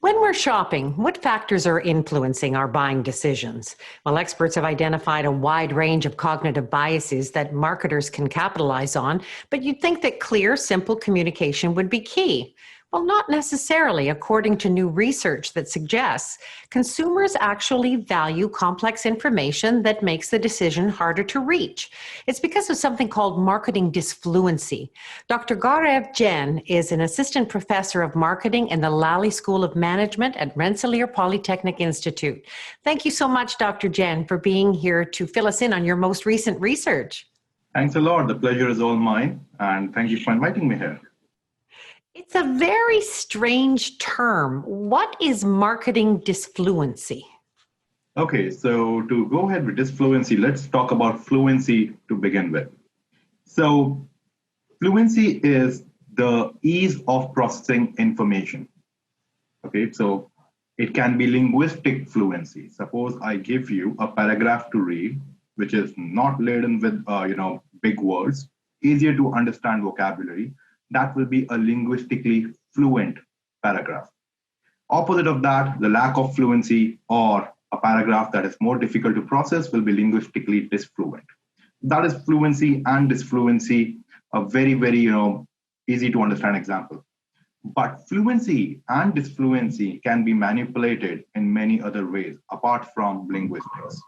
When we're shopping, what factors are influencing our buying decisions? Well, experts have identified a wide range of cognitive biases that marketers can capitalize on, but you'd think that clear, simple communication would be key. Well, not necessarily, according to new research that suggests consumers actually value complex information that makes the decision harder to reach. It's because of something called marketing disfluency. Dr. Gaurav Jain is an assistant professor of marketing in the Lally School of Management at Rensselaer Polytechnic Institute. Thank you so much, Dr. Jain, for being here to fill us in on your most recent research. Thanks a lot. The pleasure is all mine, and thank you for inviting me here. It's a very strange term. What is marketing disfluency? Okay, so to go ahead with disfluency, let's talk about fluency to begin with. So fluency is the ease of processing information. Okay, so it can be linguistic fluency. Suppose I give you a paragraph to read, which is not laden with big words, easier to understand vocabulary. That will be a linguistically fluent paragraph. Opposite of that, the lack of fluency or a paragraph that is more difficult to process will be linguistically disfluent. That is fluency and disfluency, a very, very easy to understand example. But fluency and disfluency can be manipulated in many other ways apart from linguistics.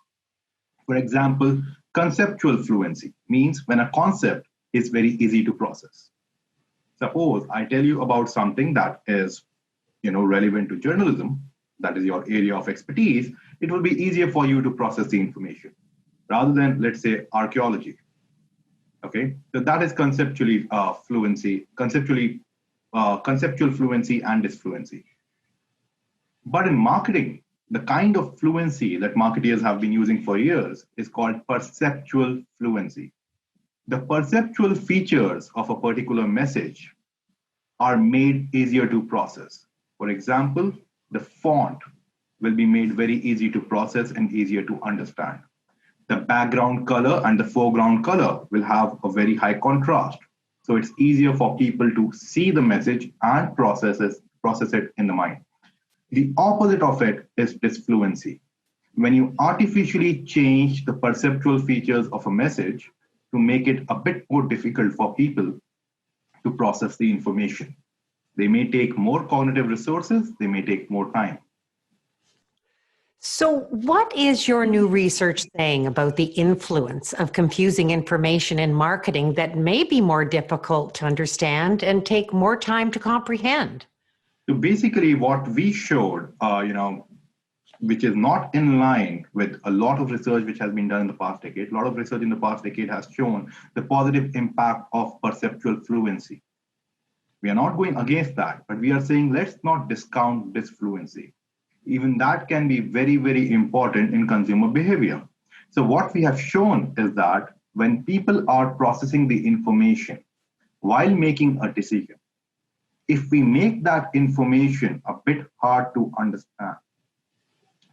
For example, conceptual fluency means when a concept is very easy to process. Suppose I tell you about something that is relevant to journalism, that is your area of expertise, it will be easier for you to process the information rather than, let's say, archaeology. Okay, so that is conceptually fluency, conceptual fluency and disfluency. But in marketing, the kind of fluency that marketeers have been using for years is called perceptual fluency. The perceptual features of a particular message are made easier to process. For example, the font will be made very easy to process and easier to understand. The background color and the foreground color will have a very high contrast. So it's easier for people to see the message and process it in the mind. The opposite of it is disfluency. When you artificially change the perceptual features of a message to make it a bit more difficult for people to process the information. They may take more cognitive resources, they may take more time. So, what is your new research saying about the influence of confusing information in marketing that may be more difficult to understand and take more time to comprehend? So basically what we showed, which is not in line with a lot of research which has been done in the past decade. A lot of research in the past decade has shown the positive impact of perceptual fluency. We are not going against that, but we are saying let's not discount disfluency. Even that can be very, very important in consumer behavior. So what we have shown is that when people are processing the information while making a decision, if we make that information a bit hard to understand,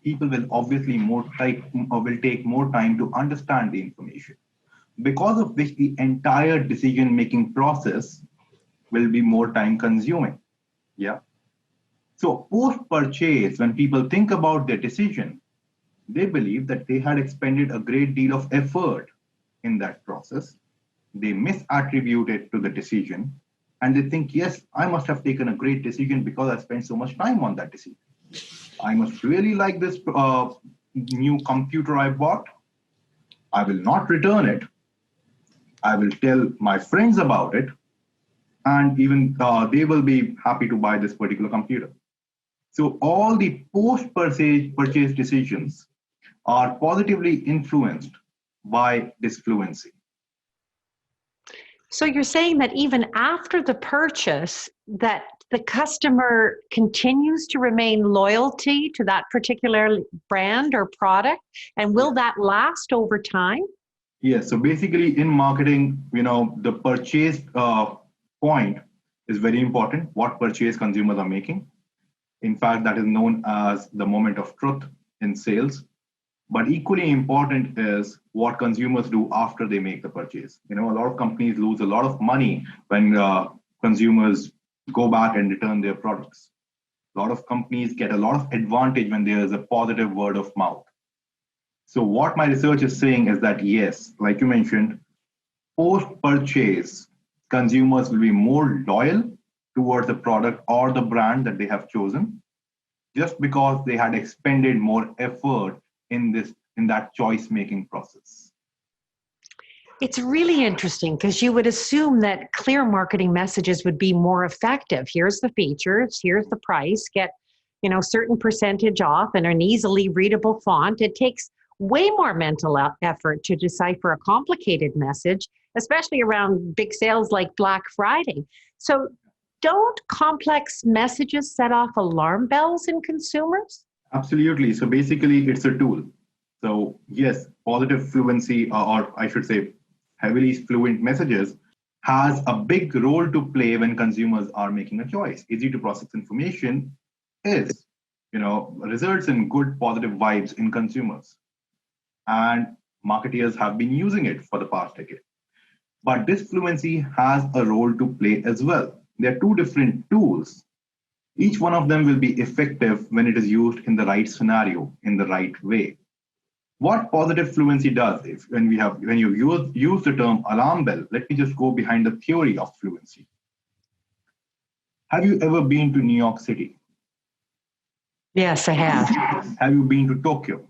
people will obviously will take more time to understand the information, because of which the entire decision-making process will be more time consuming. Yeah. So post-purchase, when people think about their decision, they believe that they had expended a great deal of effort in that process. They misattribute it to the decision, and they think, yes, I must have taken a great decision because I spent so much time on that decision. I must really like this new computer I bought. I will not return it. I will tell my friends about it. And even they will be happy to buy this particular computer. So all the post-purchase decisions are positively influenced by disfluency. So you're saying that even after the purchase, that the customer continues to remain loyalty to that particular brand or product, and will that last over time? Yes. So basically, in marketing, the purchase point is very important. What purchase consumers are making. In fact, that is known as the moment of truth in sales. But equally important is what consumers do after they make the purchase. A lot of companies lose a lot of money when consumers go back and return their products. A lot of companies get a lot of advantage when there is a positive word of mouth. So what my research is saying is that yes, like you mentioned, post-purchase, consumers will be more loyal towards the product or the brand that they have chosen, just because they had expended more effort in that choice making process. It's really interesting because you would assume that clear marketing messages would be more effective. Here's the features, here's the price, get, certain percentage off and an easily readable font. It takes way more mental effort to decipher a complicated message, especially around big sales like Black Friday. So don't complex messages set off alarm bells in consumers? Absolutely. So basically, it's a tool. So yes, positive fluency, or I should say, heavily fluent messages has a big role to play when consumers are making a choice. Easy to process information is, results in good positive vibes in consumers. And marketeers have been using it for the past decade. But this fluency has a role to play as well. There are two different tools. Each one of them will be effective when it is used in the right scenario, in the right way. What positive fluency does, when you use the term alarm bell, let me just go behind the theory of fluency. Have you ever been to New York City? Yes, I have. Have you been to Tokyo?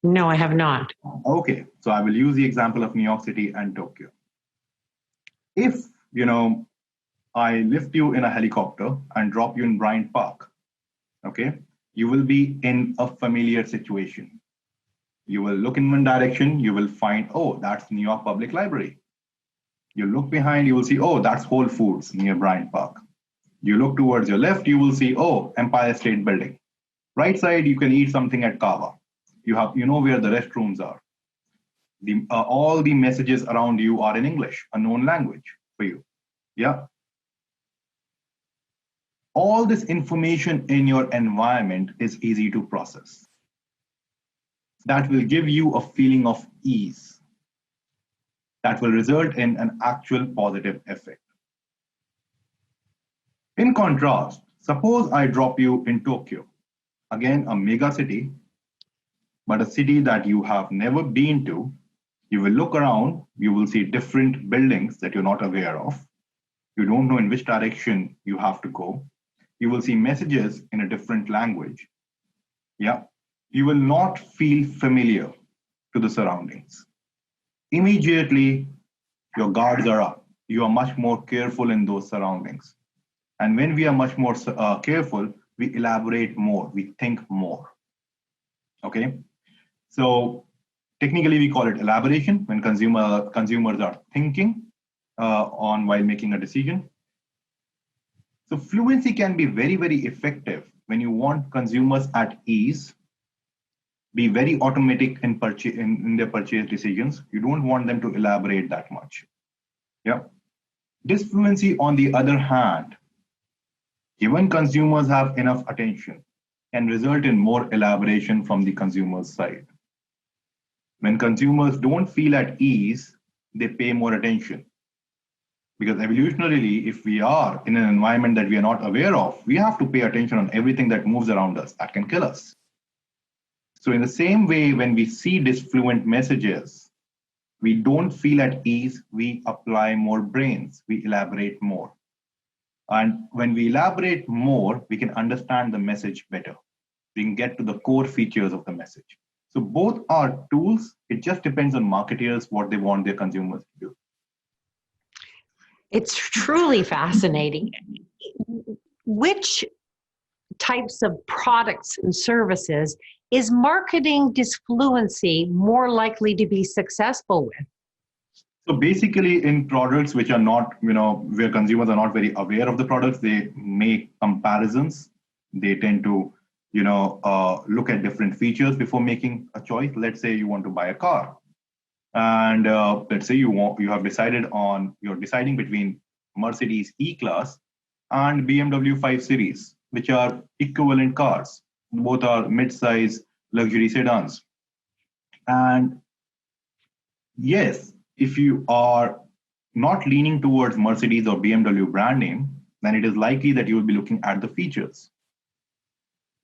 No, I have not. Okay, so I will use the example of New York City and Tokyo. If, I lift you in a helicopter and drop you in Bryant Park, okay, you will be in a familiar situation. You will look in one direction, you will find, oh, that's New York Public Library. You look behind, you will see, oh, that's Whole Foods near Bryant Park. You look towards your left, you will see, oh, Empire State Building. Right side, you can eat something at Kava. You know where the restrooms are. All the messages around you are in English, a known language for you. Yeah. All this information in your environment is easy to process. That will give you a feeling of ease. That will result in an actual positive effect. In contrast, suppose I drop you in Tokyo, again, a mega city, but a city that you have never been to. You will look around, you will see different buildings that you're not aware of. You don't know in which direction you have to go. You will see messages in a different language. Yeah. You will not feel familiar to the surroundings. Immediately, your guards are up. You are much more careful in those surroundings. And when we are much more careful, we elaborate more, we think more. Okay, so technically we call it elaboration when consumers are thinking on while making a decision. So fluency can be very, very effective when you want consumers at ease, be very automatic in their purchase decisions. You don't want them to elaborate that much. Yeah. Disfluency, on the other hand, given consumers have enough attention, can result in more elaboration from the consumer's side. When consumers don't feel at ease, they pay more attention. Because evolutionarily, if we are in an environment that we are not aware of, we have to pay attention on everything that moves around us. That can kill us. So in the same way, when we see disfluent messages, we don't feel at ease, we apply more brains, we elaborate more. And when we elaborate more, we can understand the message better. We can get to the core features of the message. So both are tools. It just depends on marketers, what they want their consumers to do. It's truly fascinating. Which types of products and services is marketing disfluency more likely to be successful with? So basically in products which are not, where consumers are not very aware of the products, they make comparisons. They tend to, look at different features before making a choice. Let's say you want to buy a car. And let's say you're deciding between Mercedes E-Class and BMW 5 Series, which are equivalent cars. Both are mid-size luxury sedans. And yes, if you are not leaning towards Mercedes or BMW brand name, then it is likely that you will be looking at the features.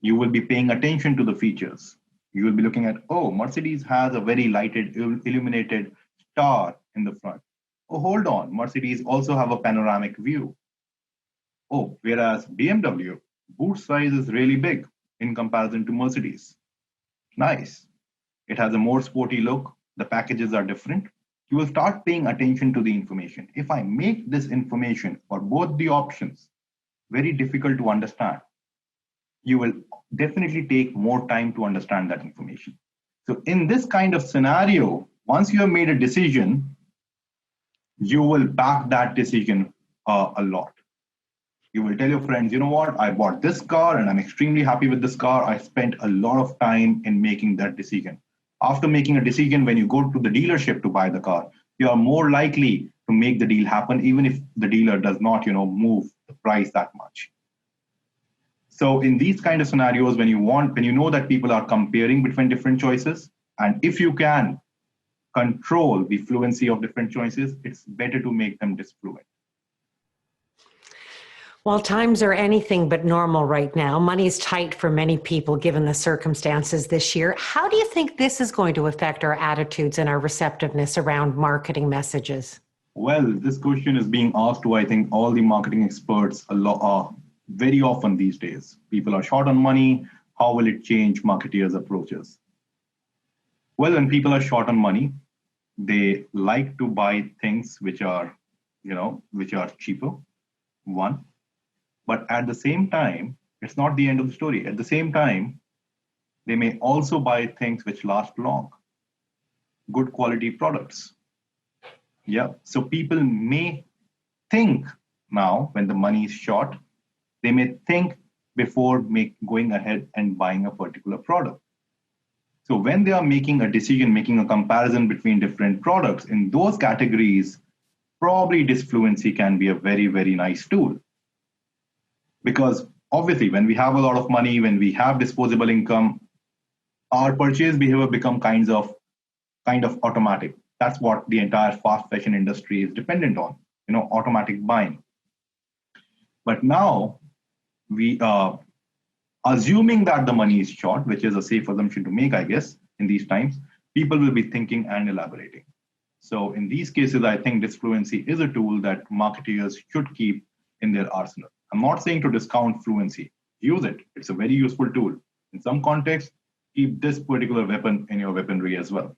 You will be paying attention to the features. You will be looking at, oh, Mercedes has a very lighted, illuminated star in the front. Oh, hold on, Mercedes also have a panoramic view. Oh, whereas BMW, boot size is really big in comparison to Mercedes. Nice. It has a more sporty look. The packages are different. You will start paying attention to the information. If I make this information for both the options very difficult to understand, you will definitely take more time to understand that information. So in this kind of scenario, once you have made a decision, you will back that decision a lot. You will tell your friends, you know what, I bought this car and I'm extremely happy with this car. I spent a lot of time in making that decision. After making a decision, when you go to the dealership to buy the car, you are more likely to make the deal happen, even if the dealer does not, move the price that much. So in these kind of scenarios, when you know that people are comparing between different choices, and if you can control the fluency of different choices, it's better to make them disfluent. Well, times are anything but normal right now. Money's tight for many people given the circumstances this year. How do you think this is going to affect our attitudes and our receptiveness around marketing messages? Well, this question is being asked to, I think, all the marketing experts very often these days. People are short on money. How will it change marketeers' approaches? Well, when people are short on money, they like to buy things which are cheaper, one. But at the same time, it's not the end of the story. At the same time, they may also buy things which last long, good quality products. Yeah. So people may think now when the money is short, they may think before going ahead and buying a particular product. So when they are making a decision, making a comparison between different products in those categories, probably disfluency can be a very, very nice tool. Because obviously, when we have a lot of money, when we have disposable income, our purchase behavior become kind of automatic. That's what the entire fast fashion industry is dependent on, automatic buying. But now we are assuming that the money is short, which is a safe assumption to make, I guess, in these times, people will be thinking and elaborating. So in these cases, I think disfluency is a tool that marketeers should keep in their arsenal. I'm not saying to discount fluency. Use it. It's a very useful tool. In some context, keep this particular weapon in your weaponry as well.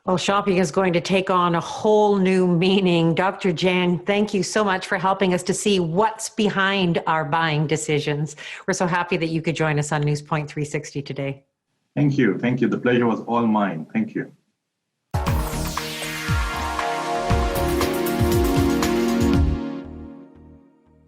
Well, shopping is going to take on a whole new meaning. Dr. Jain, thank you so much for helping us to see what's behind our buying decisions. We're so happy that you could join us on NewsPoint 360 today. Thank you. Thank you. The pleasure was all mine. Thank you.